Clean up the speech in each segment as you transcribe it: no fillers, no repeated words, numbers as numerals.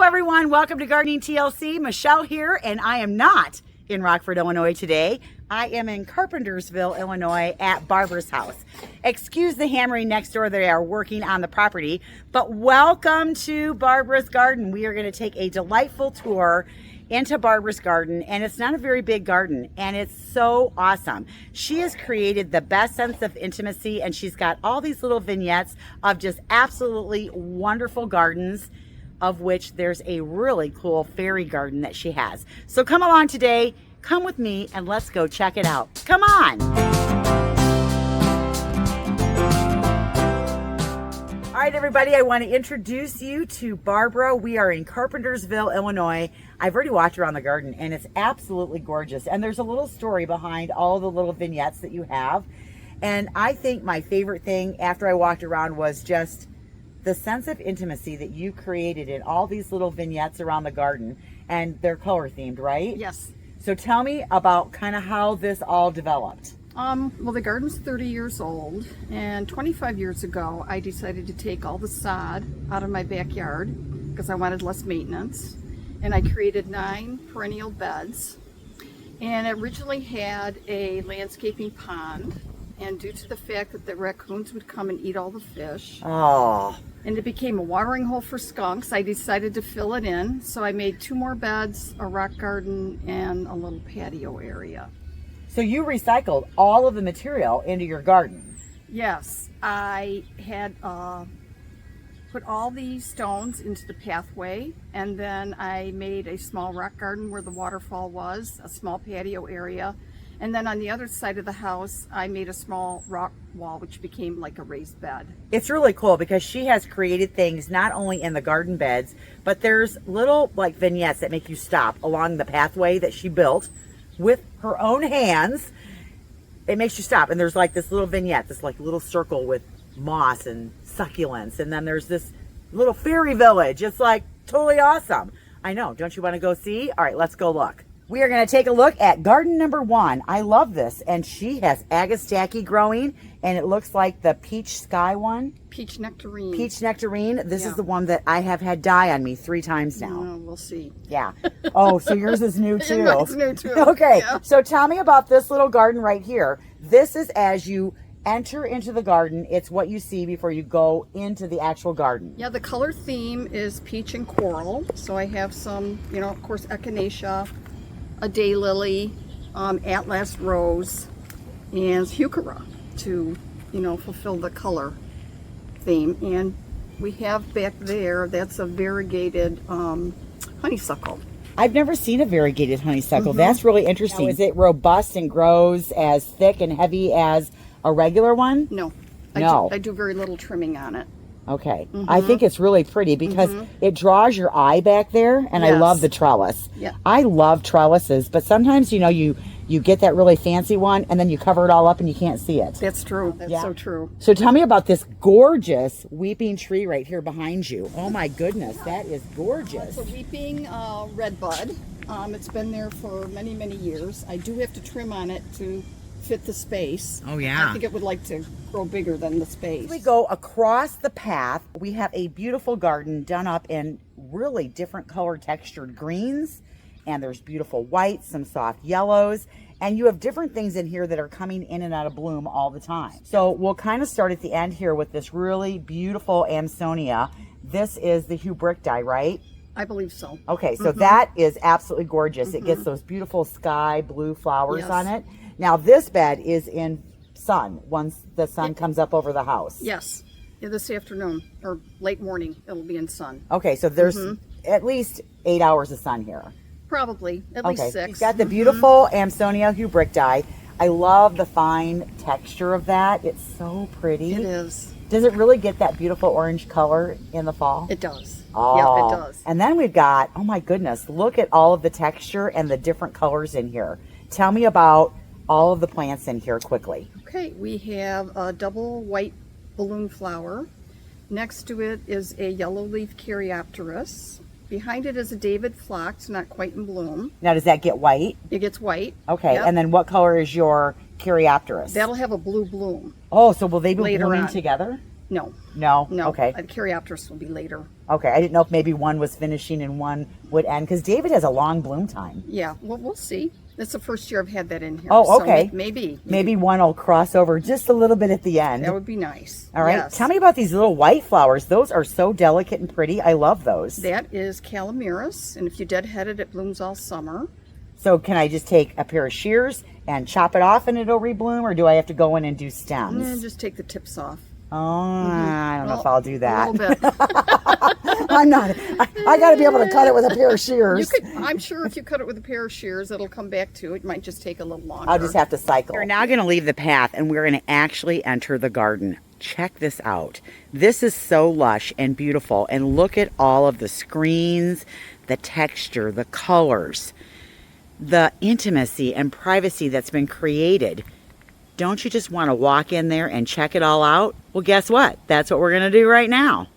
everyone, welcome to Gardening TLC. Michelle here, and I am not in Rockford, Illinois today. I am in Carpentersville, Illinois at Barbara's house. Excuse the hammering next door, they are working on the property, but welcome to Barbara's garden. We are going to take a delightful tour into Barbara's garden, and it's not a very big garden, and it's so awesome. She has created the best sense of intimacy, and she's got all these little vignettes of just absolutely wonderful gardens, of which there's a really cool fairy garden that she has. So come along today, come with me, and let's go check it out. Come on. All right, everybody, I want to introduce you to Barbara. We are in Carpentersville, Illinois. I've already walked around the garden, and it's absolutely gorgeous. And there's a little story behind all the little vignettes that you have. And I think my favorite thing after I walked around was just the sense of intimacy that you created in all these little vignettes around the garden. And they're color themed, right? Yes. So tell me about kind of how this all developed. Well, the garden's 30 years old, and 25 years ago, I decided to take all the sod out of my backyard because I wanted less maintenance, and I created 9 perennial beds, and it originally had a landscaping pond, and due to the fact that the raccoons would come and eat all the fish, and it became a watering hole for skunks, I decided to fill it in, so I made 2 more beds, a rock garden, and a little patio area. So you recycled all of the material into your garden. Yes, I had put all the stones into the pathway, and then I made a small rock garden where the waterfall was, a small patio area, and then on the other side of the house I made a small rock wall which became like a raised bed. It's really cool because she has created things not only in the garden beds, but there's little like vignettes that make you stop along the pathway that she built with her own hands. It makes you stop, and there's like this little vignette, this like little circle with moss and succulents, and then there's this little fairy village. It's like totally awesome. I know, don't you want to go see? All right, let's go look. We are going to take a look at garden number 1. I love this, and she has agastache growing, and it looks like the peach sky one. Peach nectarine. Peach nectarine. This is the one that I have had die on me 3 times now. Oh, we'll see. Yeah. Oh, so yours is new too. Mine's new too. Okay. Yeah. So tell me about this little garden right here. This is as you enter into the garden. It's what you see before you go into the actual garden. Yeah, the color theme is peach and coral. So I have some, of course, echinacea, a daylily, atlas rose, and heuchera to, fulfill the color theme. And we have back there, that's a variegated honeysuckle. I've never seen a variegated honeysuckle. That's really interesting. Now, is it robust and grows as thick and heavy as a regular one? No. No. I do very little trimming on it. Okay. I think it's really pretty because it draws your eye back there, and I love the trellis. Yeah. I love trellises, but sometimes, you get that really fancy one, and then you cover it all up and you can't see it. That's true. That's so true. So tell me about this gorgeous weeping tree right here behind you. Oh my goodness, that is gorgeous. It's a weeping redbud. It's been there for many, many years. I do have to trim on it to fit the space. Oh yeah. I think it would like to grow bigger than the space. We go across the path. We have a beautiful garden done up in really different color textured greens, and there's beautiful whites, some soft yellows, and you have different things in here that are coming in and out of bloom all the time. So we'll kind of start at the end here with this really beautiful Amsonia. This is the Hubrichti, right? I believe so. Okay, so that is absolutely gorgeous. It gets those beautiful sky blue flowers on it. Now this bed is in sun once the sun comes up over the house. Yes. Yeah, this afternoon or late morning it'll be in sun. Okay, so there's at least 8 hours of sun here. Probably, at least 6. You've got the beautiful Amsonia Hubrichti. I love the fine texture of that. It's so pretty. It is. Does it really get that beautiful orange color in the fall? It does. Oh. Yeah, it does. And then we've got, oh my goodness, look at all of the texture and the different colors in here. Tell me about all of the plants in here quickly. Okay, we have a double white balloon flower. Next to it is a yellow leaf Caryopteris. Behind it is a David phlox, not quite in bloom. Now, does that get white? It gets white. Okay, Yep. and then what color is your Caryopteris? That'll have a blue bloom. Oh, so will they be later blooming on. together? No. No? No. Okay. The Caryopteris will be later. Okay. I didn't know if maybe one was finishing and one would end, because David has a long bloom time. Yeah, well, we'll see. That's the first year I've had that in here. Oh, okay. So maybe. Maybe one will cross over just a little bit at the end. That would be nice. All right. Yes. Tell me about these little white flowers. Those are so delicate and pretty. I love those. That is Calamiris, and if you deadhead it, it blooms all summer. So can I just take a pair of shears and chop it off and it'll rebloom, or do I have to go in and do stems? And just take the tips off. Oh, I don't know if I'll do that. A little bit. I'm not. I got to be able to cut it with a pair of shears. I'm sure if you cut it with a pair of shears, it'll come back too. It might just take a little longer. I'll just have to cycle. We're now going to leave the path and we're going to actually enter the garden. Check this out. This is so lush and beautiful. And look at all of the screens, the texture, the colors, the intimacy and privacy that's been created. Don't you just want to walk in there and check it all out? Well, guess what? That's what we're going to do right now.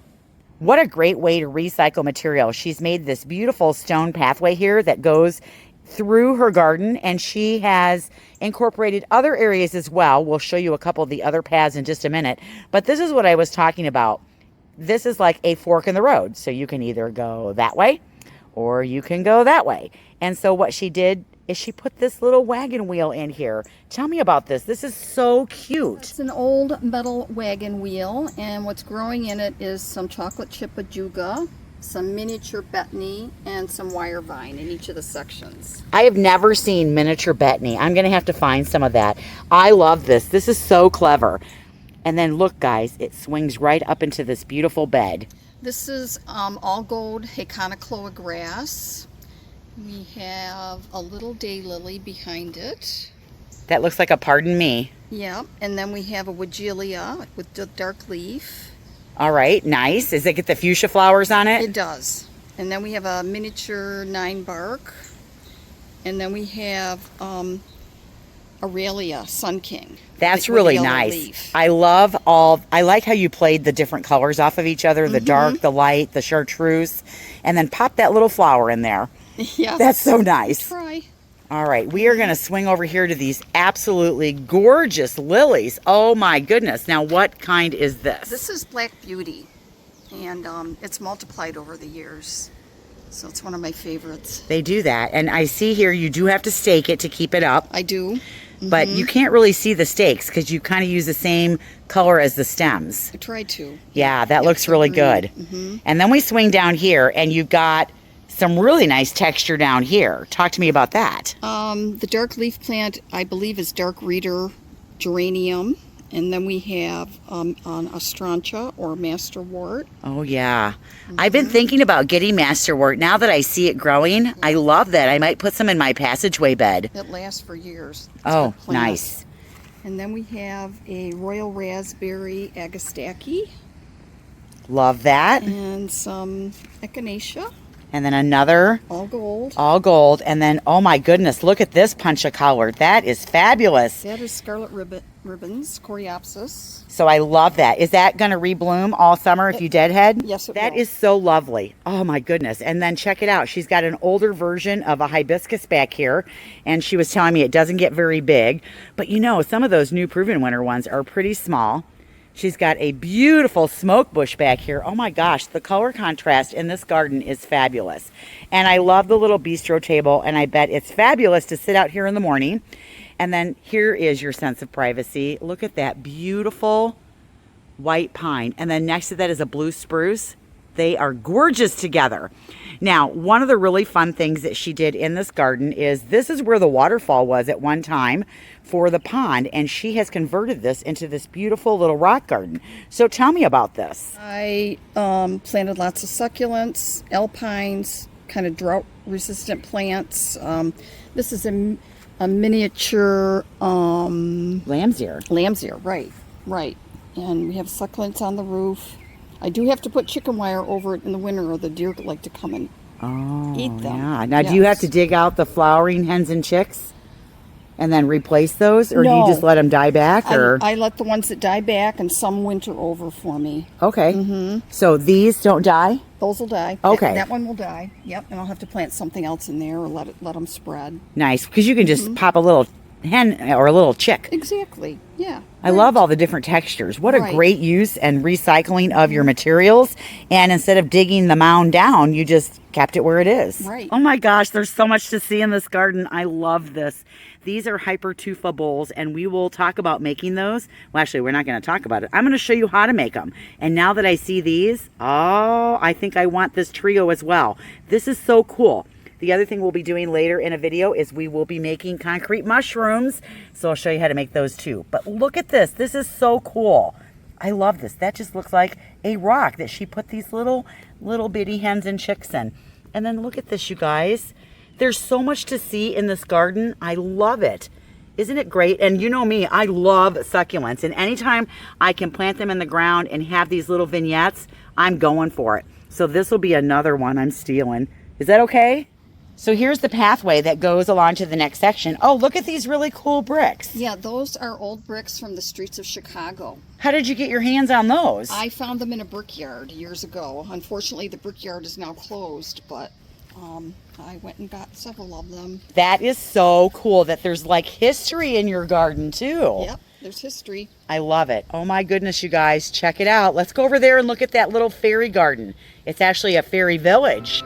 What a great way to recycle material. She's made this beautiful stone pathway here that goes through her garden, and she has incorporated other areas as well. We'll show you a couple of the other paths in just a minute. But this is what I was talking about. This is like a fork in the road. So you can either go that way or you can go that way. And so what she did is she put this little wagon wheel in here. Tell me about this. This is so cute. It's an old metal wagon wheel, and what's growing in it is some chocolate chip ajuga, some miniature betony, and some wire vine in each of the sections. I have never seen miniature betony. I'm going to have to find some of that. I love this. This is so clever. And then look, guys, it swings right up into this beautiful bed. This is all gold Haconocloa grass. We have a little daylily behind it. That looks like a pardon me. Yeah, and then we have a Weigela with the dark leaf. All right, nice. Does it get the fuchsia flowers on it? It does. And then we have a miniature 9-bark. And then we have Aurelia Sun King. That's with really yellow nice. leaf. I like how you played the different colors off of each other, the dark, the light, the chartreuse, and then pop that little flower in there. Yeah. That's so nice. Try. All right, we are going to swing over here to these absolutely gorgeous lilies. Oh my goodness. Now, what kind is this? This is Black Beauty, and it's multiplied over the years. So it's one of my favorites. They do that. And I see here you do have to stake it to keep it up. I do. But you can't really see the stakes because you kind of use the same color as the stems. I tried to. Yeah, that looks really good. And then we swing down here and you've got some really nice texture down here. Talk to me about that. The dark leaf plant, I believe, is dark reader geranium. And then we have an astrantia or masterwort. Oh, yeah. I've been thinking about getting masterwort. Now that I see it growing, I love that. I might put some in my passageway bed. It lasts for years. It's Oh, good plant. nice. And then we have a royal raspberry agastaki Love that. and some echinacea, And then another all gold. all gold. And then, oh my goodness, look at this punch of color. That is fabulous. That is scarlet ribbons, coreopsis. So I love that. Is that going to rebloom all summer if you deadhead? Yes, it That will. is so lovely. Oh my goodness. And then check it out. She's got an older version of a hibiscus back here. And she was telling me it doesn't get very big. But you know, some of those new proven winter ones are pretty small. She's got a beautiful smoke bush back here. Oh my gosh, the color contrast in this garden is fabulous. And I love the little bistro table, and I bet it's fabulous to sit out here in the morning. And then here is your sense of privacy. Look at that beautiful white pine. And then next to that is a blue spruce. They are gorgeous together. Now, one of the really fun things that she did in this garden is this is where the waterfall was at one time for the pond, and she has converted this into this beautiful little rock garden. So tell me about this. I planted lots of succulents, alpines, kind of drought-resistant plants. This is a miniature Lamb's ear. lamb's ear, right. And we have succulents on the roof. I do have to put chicken wire over it in the winter, or the deer like to come and eat them. Yeah. Now, do you have to dig out the flowering hens and chicks and then replace those, or do you No. just let them die back? Or I let the ones that die back, and some winter over for me. okay. So these don't die. Those will die. Okay. That one will die. Yep. And I'll have to plant something else in there, or let them spread. Nice, because you can just pop a little hen or a little chick. Exactly. Yeah. I love all the different textures. What a Right. great use and recycling of your materials. And instead of digging the mound down, you just kept it where it is. Right. Oh my gosh, there's so much to see in this garden. I love this. These are hypertufa bowls, and we will talk about making those. Well, actually, we're not going to talk about it. I'm going to show you how to make them. And now that I see these, oh, I think I want this trio as well. This is so cool. The other thing we'll be doing later in a video is we will be making concrete mushrooms. So I'll show you how to make those too. But look at this. This is so cool. I love this. That just looks like a rock that she put these little bitty hens and chicks in. And then look at this, you guys. There's so much to see in this garden. I love it. Isn't it great? And you know me, I love succulents. And anytime I can plant them in the ground and have these little vignettes, I'm going for it. So this will be another one I'm stealing. Is that okay? So here's the pathway that goes along to the next section. Oh, look at these really cool bricks. Yeah, those are old bricks from the streets of Chicago. How did you get your hands on those? I found them in a brickyard years ago. Unfortunately, the brickyard is now closed, but I went and got several of them. That is so cool that there's like history in your garden too. Yep, there's history. I love it. Oh my goodness, you guys, check it out. Let's go over there and look at that little fairy garden. It's actually a fairy village.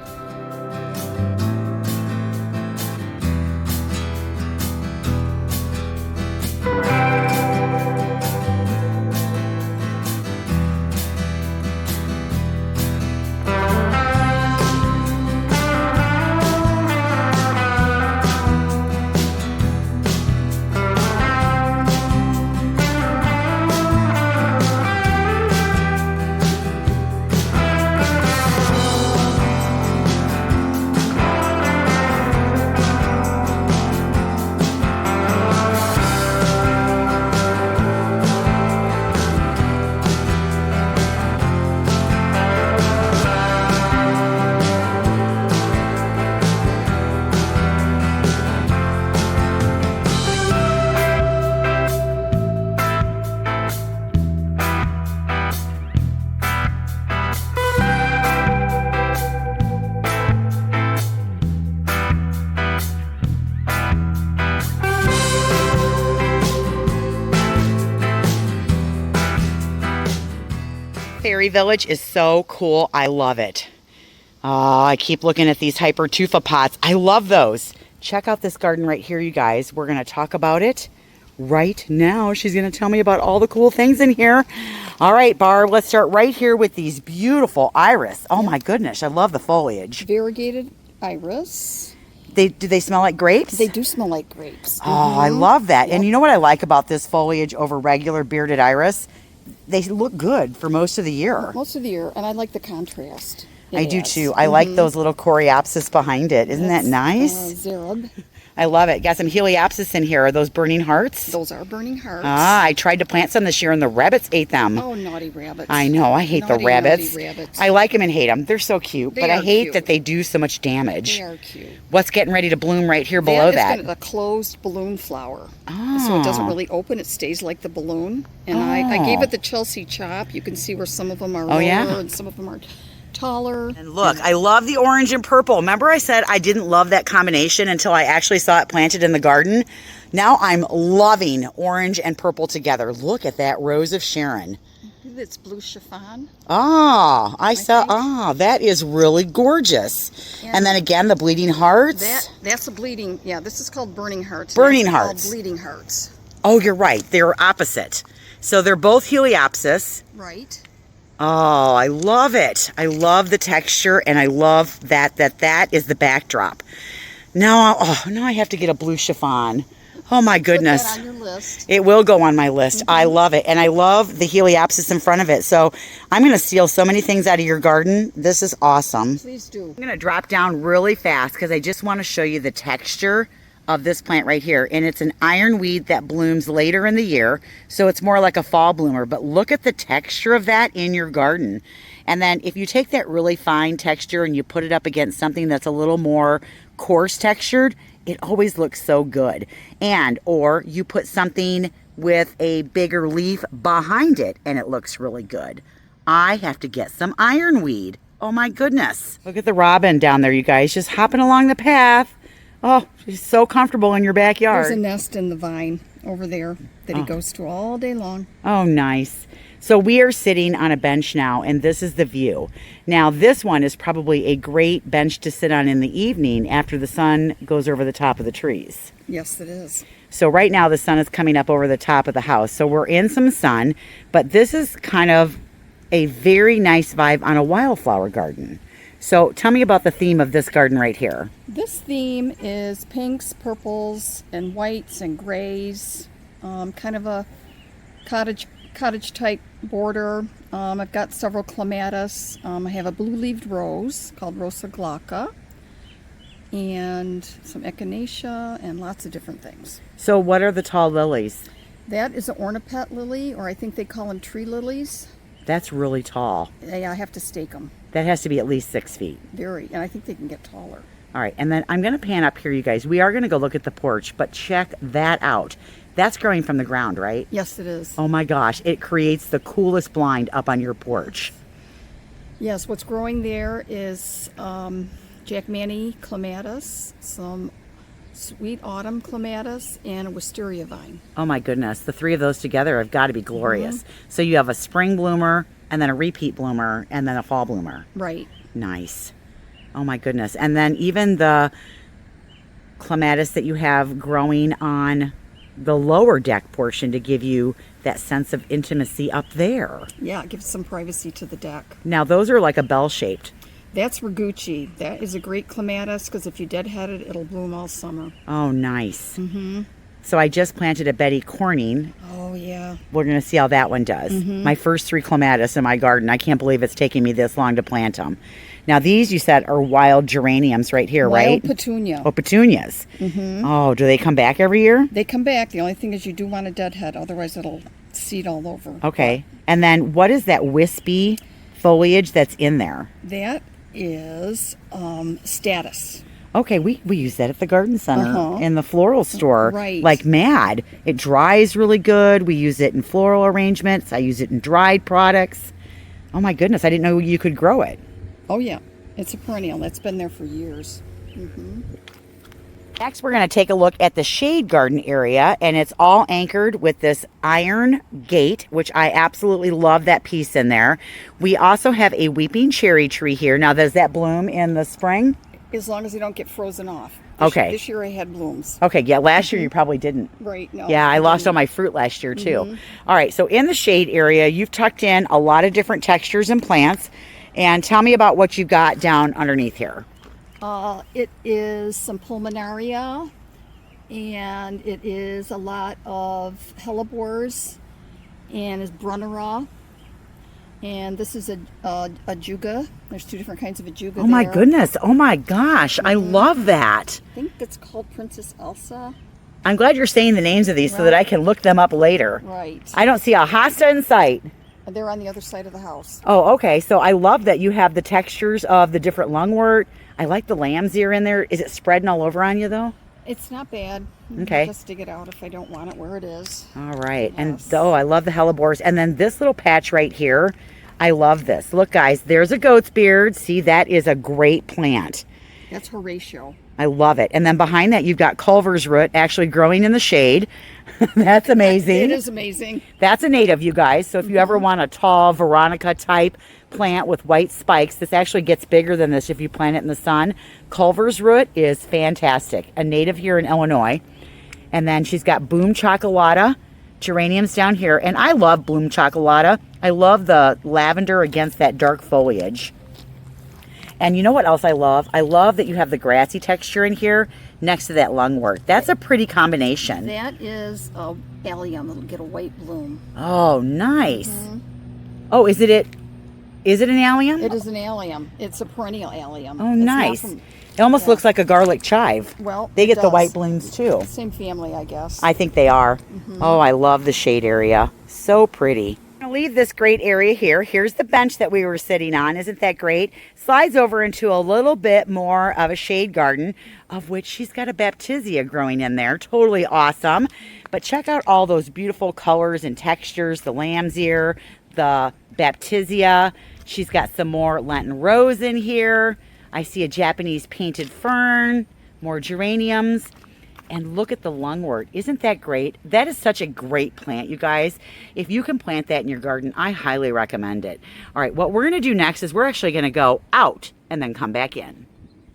Fairy Village is so cool. I love it. Oh, I keep looking at these hypertufa pots. I love those. Check out this garden right here, you guys. We're going to talk about it right now. She's going to tell me about all the cool things in here. All right, Barb, let's start right here with these beautiful iris. Oh my goodness, I love the foliage. Variegated iris. Do they smell like grapes? They do smell like grapes. Oh, I love that. And you know what I like about this foliage over regular bearded iris? They look good for most of the year. Most of the year, and I like the contrast. I do too. I like those little coreopsis behind it. Isn't that nice? Xerub. I love it. Got some heliopsis in here. Are those burning hearts? Those are burning hearts. Ah, I tried to plant some this year and the rabbits ate them. Oh, naughty rabbits. I know. I hate the rabbits. Naughty rabbits. I like them and hate them. They're so cute, but I hate cute. that they do so much damage. They are cute. What's getting ready to bloom right here below that? That is a closed balloon flower. Oh. So it doesn't really open. It stays like the balloon. And I gave it the Chelsea chop. You can see where some of them are lower and some of them are taller. And look, I love the orange and purple. Remember I said I didn't love that combination until I actually saw it planted in the garden? Now I'm loving orange and purple together. Look at that Rose of Sharon. It's blue chiffon. Ah, that is really gorgeous. And then again, the bleeding hearts. That's a bleeding, yeah, this is called burning hearts. Burning hearts. Bleeding hearts. Oh, you're right. They're opposite. So they're both heliopsis. Right. Oh, I love it. I love the texture, and I love that is the backdrop. Now I have to get a blue chiffon. Oh my goodness. Put that on your list. It will go on my list. I love it. And I love the heliopsis in front of it. So I'm going to steal so many things out of your garden. This is awesome. Please do. I'm going to drop down really fast because I just want to show you the texture of this plant right here. And it's an ironweed that blooms later in the year. So it's more like a fall bloomer. But look at the texture of that in your garden. And then if you take that really fine texture and you put it up against something that's a little more coarse textured, it always looks so good. And or you put something with a bigger leaf behind it and it looks really good. I have to get some ironweed. Oh my goodness. Look at the robin down there, you guys, just hopping along the path. Oh, she's so comfortable in your backyard. There's a nest in the vine over there that he goes to all day long. Oh, nice. So we are sitting on a bench now, and this is the view. Now, this one is probably a great bench to sit on in the evening after the sun goes over the top of the trees. Yes, it is. So right now the sun is coming up over the top of the house. So we're in some sun, but this is kind of a very nice vibe on a wildflower garden. So tell me about the theme of this garden right here. This theme is pinks, purples, and whites and grays. Kind of a cottage type border. I've got several clematis. I have a blue-leaved rose called Rosa glauca, and some echinacea and lots of different things. So what are the tall lilies? That is an ornipet lily, or I think they call them tree lilies. That's really tall. Yeah, I have to stake them. That has to be at least 6 feet. Very, and I think they can get taller. All right, and then I'm going to pan up here, you guys. We are going to go look at the porch, but check that out. That's growing from the ground, right? Yes, it is. Oh my gosh, it creates the coolest blind up on your porch. Yes, what's growing there is Jack Manny clematis, some sweet autumn clematis, and a wisteria vine. Oh my goodness, the 3 of those together have got to be glorious. So you have a spring bloomer, and then a repeat bloomer, and then a fall bloomer. Right. Nice. Oh my goodness. And then even the clematis that you have growing on the lower deck portion to give you that sense of intimacy up there. Yeah, it gives some privacy to the deck. Now those are like a bell-shaped. That's Ragucci. That is a great clematis because if you deadhead it, it'll bloom all summer. Oh, nice. So I just planted a Betty Corning. Oh, yeah. We're going to see how that one does. My first 3 clematis in my garden. I can't believe it's taking me this long to plant them. Now these you said are wild geraniums right here, right? Wild petunia. Oh, petunias. Oh, do they come back every year? They come back. The only thing is you do want a deadhead, otherwise it'll seed all over. Okay. And then what is that wispy foliage that's in there? That is status. Okay, we use that at the garden center in the floral store. Right. Like mad. It dries really good. We use it in floral arrangements. I use it in dried products. Oh my goodness, I didn't know you could grow it. Oh yeah, it's a perennial. That's been there for years. Next, we're going to take a look at the shade garden area, and it's all anchored with this iron gate, which I absolutely love that piece in there. We also have a weeping cherry tree here. Now, does that bloom in the spring? As long as they don't get frozen off. This year I had blooms. Okay, yeah, last year you probably didn't. Right, no. Yeah, I lost all my fruit last year too. All right, so in the shade area, you've tucked in a lot of different textures and plants. And tell me about what you've got down underneath here. It is some pulmonaria, and it is a lot of hellebores, and is brunnera. And this is a juga. There's 2 different kinds of ajuga there. Oh my goodness. Oh my gosh. I love that. I think it's called Princess Elsa. I'm glad you're saying the names of these so that I can look them up later. Right. I don't see a hosta in sight. They're on the other side of the house. Oh, okay. So I love that you have the textures of the different lungwort. I like the lamb's ear in there. Is it spreading all over on you though? It's not bad. Okay. I'll just dig it out if I don't want it where it is. All right. Yes. And so I love the hellebores. And then this little patch right here, I love this. Look, guys, there's a goat's beard. See, that is a great plant. That's Horatio. I love it. And then behind that, you've got Culver's root actually growing in the shade. That's amazing. It is amazing. That's a native, you guys. So if you ever want a tall Veronica type plant with white spikes, this actually gets bigger than this if you plant it in the sun. Culver's root is fantastic. A native here in Illinois. And then she's got Boom Chocolata geraniums down here. And I love Bloom Chocolata. I love the lavender against that dark foliage. And you know what else I love? I love that you have the grassy texture in here next to that lungwort. That's a pretty combination. That is a allium. It'll get a white bloom. Oh, nice. Oh, is it an allium? It is an allium. It's a perennial allium. Oh, nice. It almost looks like a garlic chive. Well, they get the white blooms too. Same family, I guess. I think they are. Oh, I love the shade area. So pretty. I'm going to leave this great area here. Here's the bench that we were sitting on. Isn't that great? Slides over into a little bit more of a shade garden, of which she's got a baptisia growing in there. Totally awesome. But check out all those beautiful colors and textures. The lamb's ear, the baptisia. She's got some more Lenten rose in here. I see a Japanese painted fern, more geraniums, and look at the lungwort. Isn't that great? That is such a great plant, you guys. If you can plant that in your garden, I highly recommend it. All right, what we're gonna do next is we're actually gonna go out and then come back in.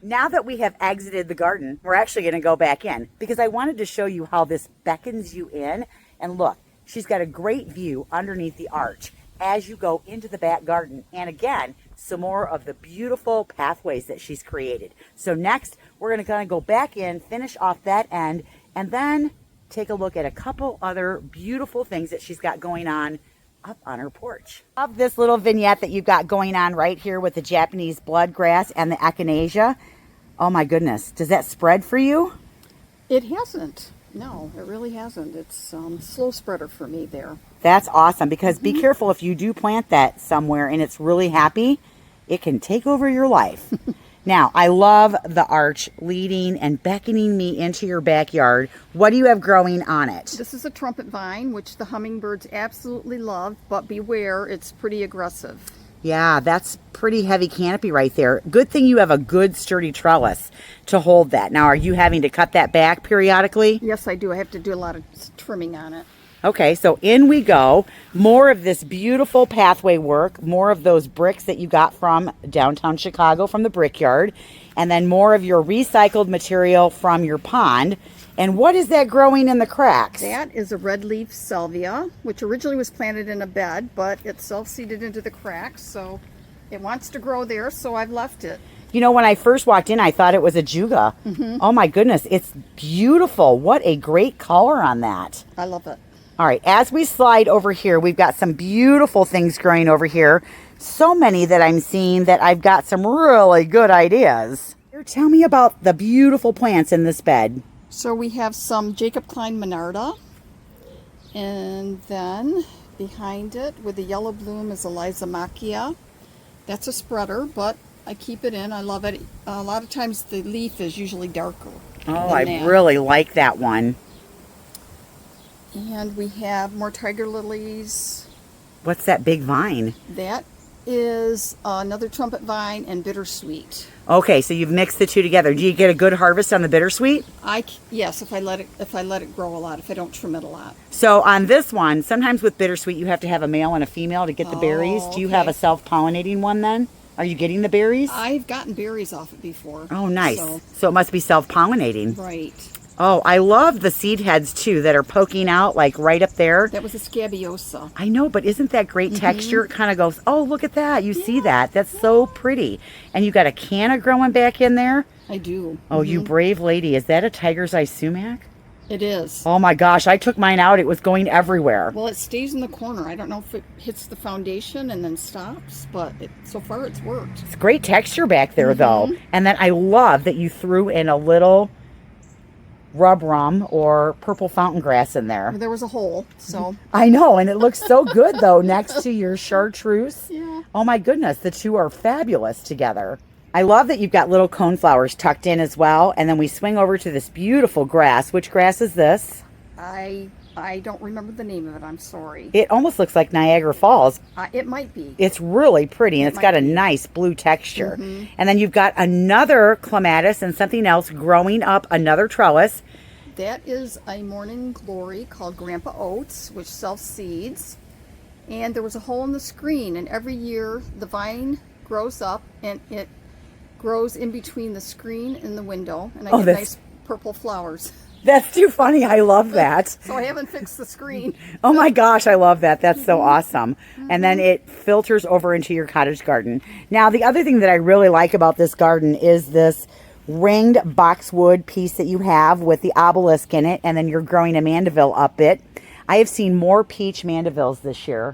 Now that we have exited the garden, we're actually gonna go back in because I wanted to show you how this beckons you in. And look, she's got a great view underneath the arch as you go into the back garden. And again, some more of the beautiful pathways that she's created. So next, we're gonna kind of go back in, finish off that end, and then take a look at a couple other beautiful things that she's got going on up on her porch. Love this little vignette that you've got going on right here with the Japanese bloodgrass and the echinacea. Oh my goodness, does that spread for you? It hasn't. No, it really hasn't. It's slow spreader for me there. That's awesome, because be careful if you do plant that somewhere and it's really happy, it can take over your life. Now, I love the arch leading and beckoning me into your backyard. What do you have growing on it? This is a trumpet vine, which the hummingbirds absolutely love, but beware, it's pretty aggressive. Yeah, that's pretty heavy canopy right there. Good thing you have a good sturdy trellis to hold that. Now, are you having to cut that back periodically? Yes, I do. I have to do a lot of trimming on it. Okay, so in we go. More of this beautiful pathway work, more of those bricks that you got from downtown Chicago from the Brickyard, and then more of your recycled material from your pond. And what is that growing in the cracks? That is a red leaf salvia, which originally was planted in a bed, but it's self-seeded into the cracks, so it wants to grow there, so I've left it. You know, when I first walked in, I thought it was a juga. Oh my goodness, it's beautiful. What a great color on that. I love it. All right, as we slide over here, we've got some beautiful things growing over here. So many that I'm seeing that I've got some really good ideas. Here, tell me about the beautiful plants in this bed. So we have some Jacob Klein Monarda, and then behind it with the yellow bloom is Eliza Macchia. That's a spreader, but I keep it in. I love it. A lot of times the leaf is usually darker. Oh, I really like that one. And we have more tiger lilies. What's that big vine? That is another trumpet vine and bittersweet. Okay, so you've mixed the two together. Do you get a good harvest on the bittersweet? Yes, if I let it grow a lot, if I don't trim it a lot. So on this one, sometimes with bittersweet, you have to have a male and a female to get the berries. Do you have a self-pollinating one then? Are you getting the berries? I've gotten berries off it before. Oh, nice. So it must be self-pollinating. Right. Oh, I love the seed heads too that are poking out like right up there. That was a scabiosa. I know, but isn't that great texture? It kind of goes, oh, look at that. You see that? That's so pretty. And you got a canna growing back in there? I do. Oh, you brave lady. Is that a tiger's eye sumac? It is. Oh my gosh, I took mine out. It was going everywhere. Well, it stays in the corner. I don't know if it hits the foundation and then stops, but so far it's worked. It's great texture back there though. And then I love that you threw in a little rub rum or purple fountain grass in there. There was a hole, so. I know, and it looks so good though next to your chartreuse. Yeah. Oh my goodness, the two are fabulous together. I love that you've got little coneflowers tucked in as well. And then we swing over to this beautiful grass. Which grass is this? I don't remember the name of it. I'm sorry. It almost looks like Niagara Falls. It might be. It's really pretty, and it's got a nice blue texture. And then you've got another clematis and something else growing up another trellis. That is a morning glory called Grandpa Oats, which self-seeds. And there was a hole in the screen, and every year the vine grows up, and it grows in between the screen and the window, and I get nice purple flowers. That's too funny. I love that. So I haven't fixed the screen. Oh my gosh, I love that. That's so awesome. And then it filters over into your cottage garden. Now, the other thing that I really like about this garden is this ringed boxwood piece that you have with the obelisk in it, and then you're growing a mandeville up it. I have seen more peach mandevilles this year.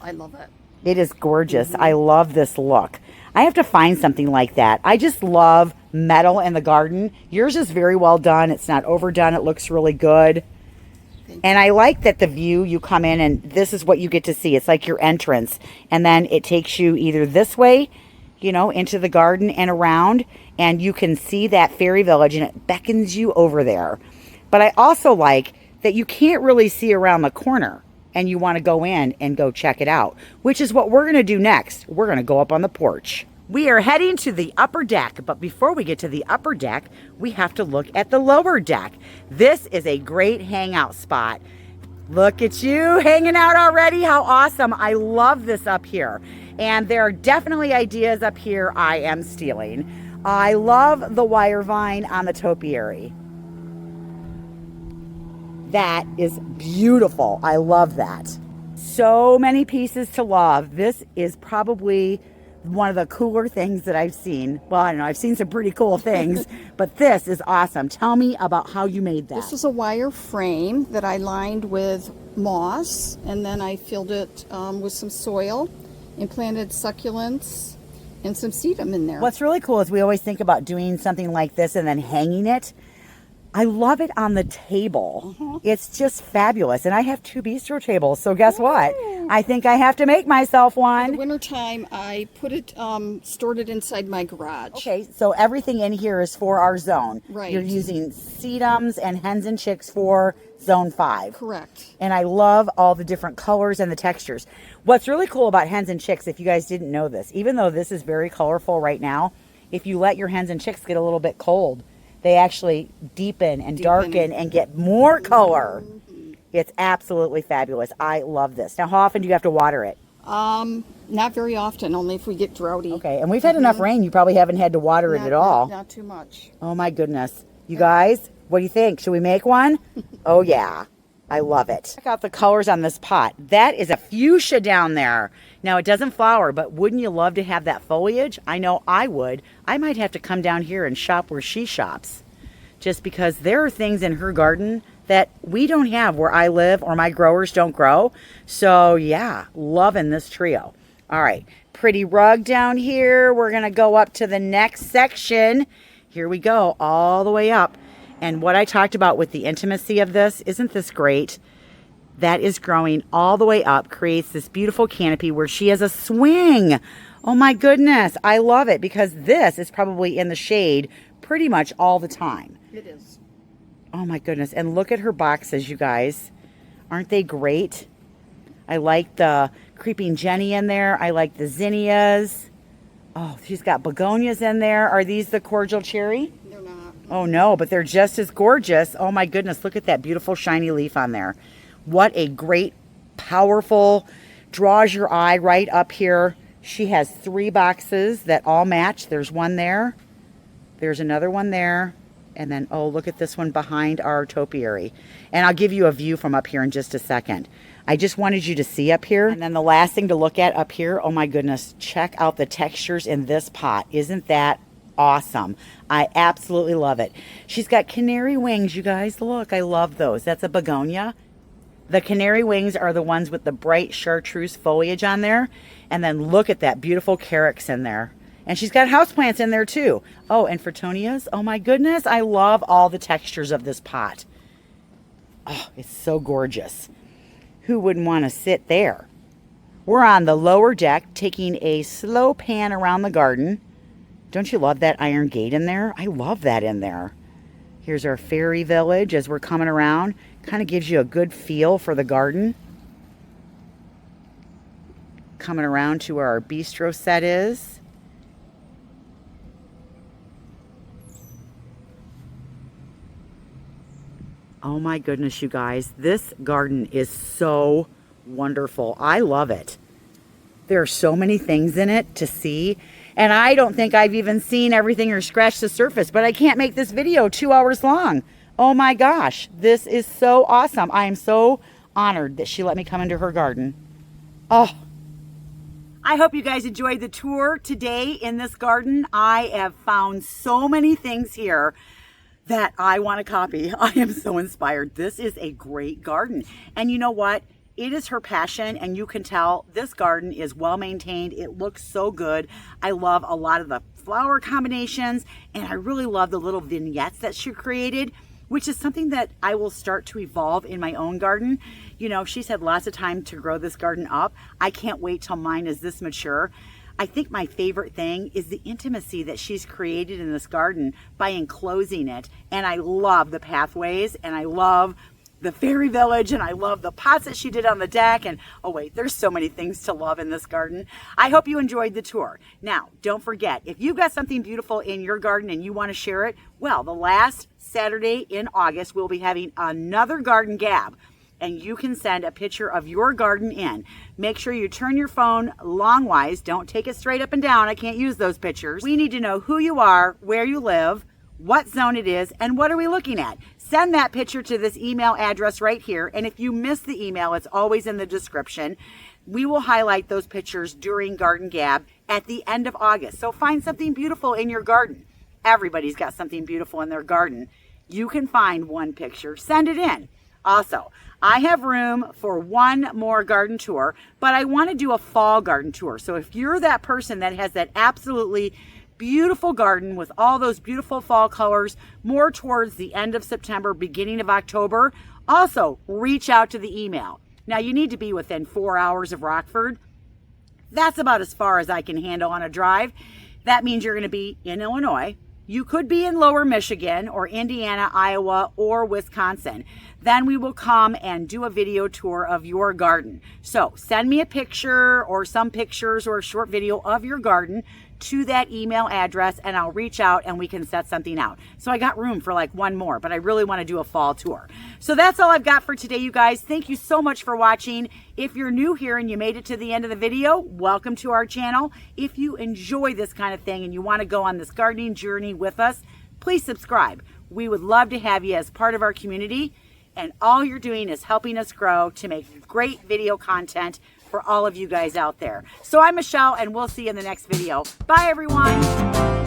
I love it. It is gorgeous. I love this look. I have to find something like that. I just love metal in the garden. Yours is very well done. It's not overdone. It looks really good. And I like that the view, you come in and this is what you get to see. It's like your entrance. And then it takes you either this way, you know, into the garden and around. And you can see that fairy village and it beckons you over there. But I also like that you can't really see around the corner. And you want to go in and go check it out, which is what we're going to do next. We're going to go up on the porch. We are heading to the upper deck, but before we get to the upper deck, we have to look at the lower deck. This is a great hangout spot. Look at you hanging out already. How awesome. I love this up here. And there are definitely ideas up here I am stealing. I love the wire vine on the topiary. That is beautiful. I love that. So many pieces to love. This is probably one of the cooler things that I've seen. Well, I don't know, I've seen some pretty cool things, but this is awesome. Tell me about how you made that. This is a wire frame that I lined with moss, and then I filled it with some soil and planted succulents and some sedum in there. What's really cool is we always think about doing something like this and then hanging it. I love it on the table. It's just fabulous. And I have 2 bistro tables, so guess what? I think I have to make myself one. In the wintertime, I put it, stored it inside my garage. Okay, so everything in here is for our zone. Right. You're using sedums and hens and chicks for zone 5. Correct. And I love all the different colors and the textures. What's really cool about hens and chicks, if you guys didn't know this, even though this is very colorful right now, if you let your hens and chicks get a little bit cold, they actually deepen and darken and get more color. It's absolutely fabulous. I love this. Now, how often do you have to water it? Not very often, only if we get droughty. Okay, and we've had enough rain. You probably haven't had to water it at all. Not too much. Oh my goodness. You guys, what do you think? Should we make one? Oh yeah. I love it. Check out the colors on this pot. That is a fuchsia down there. Now it doesn't flower, but wouldn't you love to have that foliage? I know I would. I might have to come down here and shop where she shops, just because there are things in her garden that we don't have where I live or my growers don't grow. So yeah, loving this trio. All right, pretty rug down here. We're gonna go up to the next section. Here we go, all the way up. And what I talked about with the intimacy of this, isn't this great? That is growing all the way up, creates this beautiful canopy where she has a swing. Oh my goodness, I love it, because this is probably in the shade pretty much all the time. It is. Oh my goodness, and look at her boxes, you guys. Aren't they great? I like the creeping Jenny in there. I like the zinnias. Oh, she's got begonias in there. Are these the cordial cherry? They're not. Oh no, but they're just as gorgeous. Oh my goodness, look at that beautiful shiny leaf on there. What a great, powerful, draws your eye right up here. She has 3 boxes that all match. There's one there. There's another one there. And then, oh, look at this one behind our topiary. And I'll give you a view from up here in just a second. I just wanted you to see up here. And then the last thing to look at up here, oh my goodness, check out the textures in this pot. Isn't that awesome? I absolutely love it. She's got canary wings, you guys. Look, I love those. That's a begonia. The canary wings are the ones with the bright chartreuse foliage on there. And then look at that beautiful carex in there. And she's got houseplants in there too. Oh, and Fertonias. Oh my goodness, I love all the textures of this pot. Oh, it's so gorgeous. Who wouldn't want to sit there? We're on the lower deck taking a slow pan around the garden. Don't you love that iron gate in there? I love that in there. Here's our fairy village as we're coming around. Kind of gives you a good feel for the garden. Coming around to where our bistro set is. Oh my goodness, you guys. This garden is so wonderful. I love it. There are so many things in it to see. And I don't think I've even seen everything or scratched the surface, but I can't make this video 2 hours long. Oh my gosh, this is so awesome. I am so honored that she let me come into her garden. Oh, I hope you guys enjoyed the tour today in this garden. I have found so many things here that I want to copy. I am so inspired. This is a great garden. And you know what? It is her passion, and you can tell this garden is well maintained. It looks so good. I love a lot of the flower combinations, and I really love the little vignettes that she created, which is something that I will start to evolve in my own garden. You know, she's had lots of time to grow this garden up. I can't wait till mine is this mature. I think my favorite thing is the intimacy that she's created in this garden by enclosing it. And I love the pathways, and I love the fairy village, and I love the pots that she did on the deck. And oh wait, there's so many things to love in this garden. I hope you enjoyed the tour. Now, don't forget, if you've got something beautiful in your garden and you want to share it, well, the last Saturday in August, we'll be having another garden gab, and you can send a picture of your garden in. Make sure you turn your phone longwise. Don't take it straight up and down. I can't use those pictures. We need to know who you are, where you live, what zone it is, and what are we looking at. Send that picture to this email address right here, and if you miss the email, it's always in the description. We will highlight those pictures during Garden Gab at the end of August. So find something beautiful in your garden. Everybody's got something beautiful in their garden. You can find one picture, send it in. Also, I have room for one more garden tour, but I want to do a fall garden tour. So if you're that person that has that absolutely beautiful garden with all those beautiful fall colors, more towards the end of September, beginning of October, also reach out to the email. Now, you need to be within 4 hours of Rockford. That's about as far as I can handle on a drive. That means you're going to be in Illinois. You could be in Lower Michigan or Indiana, Iowa, or Wisconsin. Then we will come and do a video tour of your garden. So send me a picture or some pictures or a short video of your garden to that email address, and I'll reach out and we can set something out. So I got room for like one more, but I really want to do a fall tour. So that's all I've got for today, you guys. Thank you so much for watching. If you're new here and you made it to the end of the video, welcome to our channel. If you enjoy this kind of thing and you want to go on this gardening journey with us, please subscribe. We would love to have you as part of our community, and all you're doing is helping us grow to make great video content for all of you guys out there. So I'm Michelle, and we'll see you in the next video. Bye, everyone.